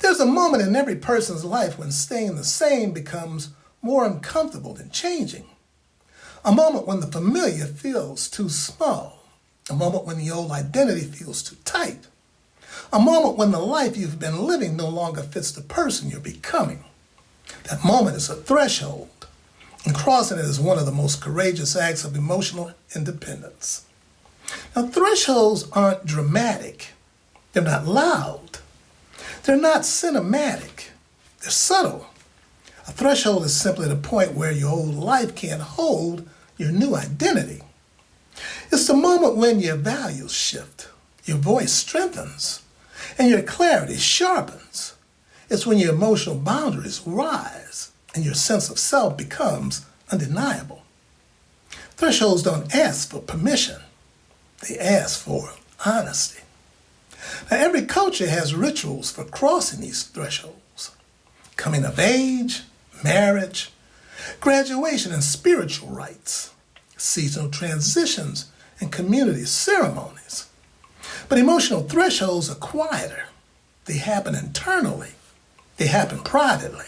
There's a moment in every person's life when staying the same becomes more uncomfortable than changing. A moment when the familiar feels too small. A moment when the old identity feels too tight. A moment when the life you've been living no longer fits the person you're becoming. That moment is a threshold, and crossing it is one of the most courageous acts of emotional independence. Now, thresholds aren't dramatic. They're not loud. They're not cinematic. They're subtle. A threshold is simply the point where your old life can't hold your new identity. It's the moment when your values shift, your voice strengthens, and your clarity sharpens. It's when your emotional boundaries rise and your sense of self becomes undeniable. Thresholds don't ask for permission. They ask for honesty. Now, every culture has rituals for crossing these thresholds. Coming of age, marriage, graduation and spiritual rites, seasonal transitions and community ceremonies. But emotional thresholds are quieter. They happen internally. They happen privately.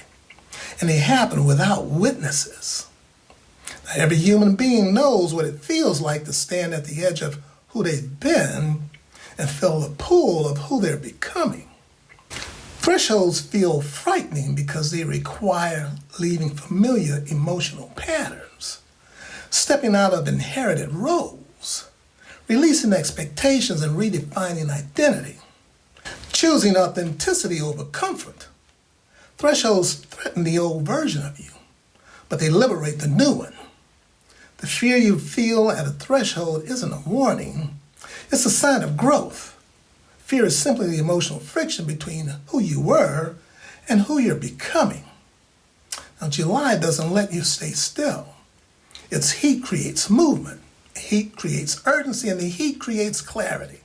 And they happen without witnesses. Now, every human being knows what it feels like to stand at the edge of who they've been and feel the pull of who they're becoming. Thresholds feel frightening because they require leaving familiar emotional patterns, stepping out of inherited roles, releasing expectations and redefining identity, choosing authenticity over comfort. Thresholds threaten the old version of you, but they liberate the new one. The fear you feel at a threshold isn't a warning, it's a sign of growth. Fear is simply the emotional friction between who you were and who you're becoming. Now, July doesn't let you stay still. Its heat creates movement, heat creates urgency, and the heat creates clarity.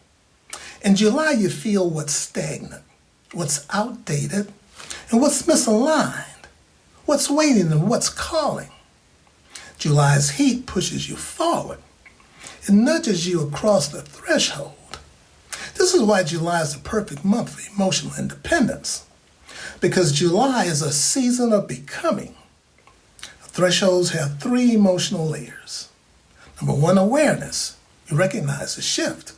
In July, you feel what's stagnant, what's outdated, and what's misaligned, what's waiting and what's calling. July's heat pushes you forward. It nudges you across the threshold. This is why July is the perfect month for emotional independence, because July is a season of becoming. Thresholds have 3 emotional layers. Number 1, awareness. You recognize the shift.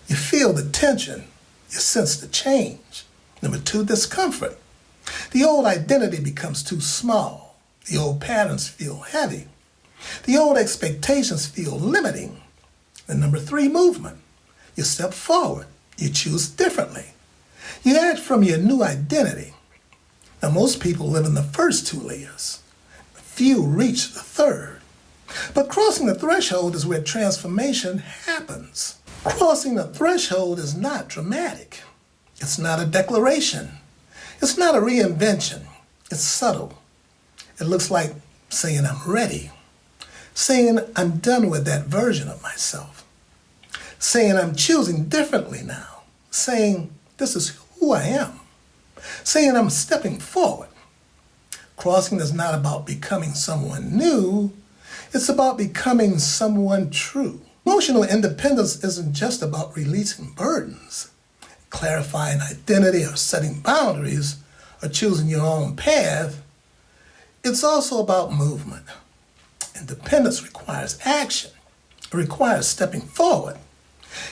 You feel the tension. You sense the change. Number 2, discomfort. The old identity becomes too small. The old patterns feel heavy. The old expectations feel limiting. And number 3, movement. You step forward. You choose differently. You act from your new identity. Now, most people live in the first 2 layers. Few reach the third. But crossing the threshold is where transformation happens. Crossing the threshold is not dramatic. It's not a declaration. It's not a reinvention. It's subtle. It looks like saying I'm ready. Saying I'm done with that version of myself. Saying I'm choosing differently now. Saying this is who I am. Saying I'm stepping forward. Crossing is not about becoming someone new. It's about becoming someone true. Emotional independence isn't just about releasing burdens, clarifying identity or setting boundaries or choosing your own path. It's also about movement. Independence requires action. It requires stepping forward.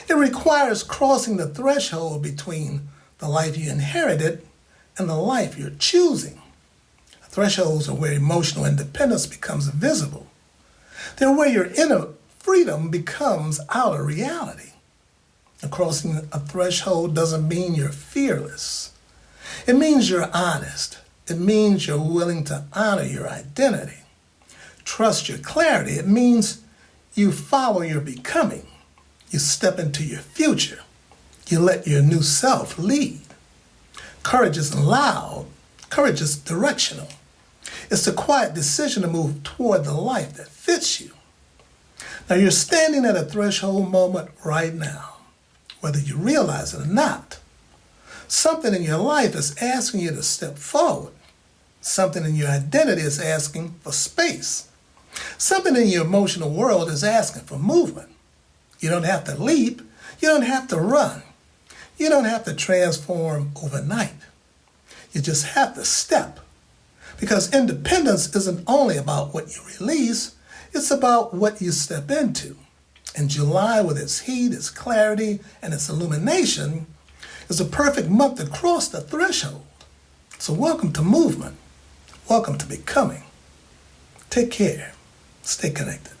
It requires crossing the threshold between the life you inherited and the life you're choosing. Thresholds are where emotional independence becomes visible. They're where your inner freedom becomes outer reality. And crossing a threshold doesn't mean you're fearless. It means you're honest. It means you're willing to honor your identity. Trust your clarity. It means you follow your becoming. You step into your future. You let your new self lead. Courage isn't loud. Courage is directional. It's the quiet decision to move toward the life that fits you. Now, you're standing at a threshold moment right now, whether you realize it or not. Something in your life is asking you to step forward. Something in your identity is asking for space. Something in your emotional world is asking for movement. You don't have to leap. You don't have to run. You don't have to transform overnight. You just have to step. Because independence isn't only about what you release, it's about what you step into. And July, with its heat, its clarity, and its illumination, is a perfect month to cross the threshold. So welcome to movement. Welcome to becoming. Take care. Stay connected.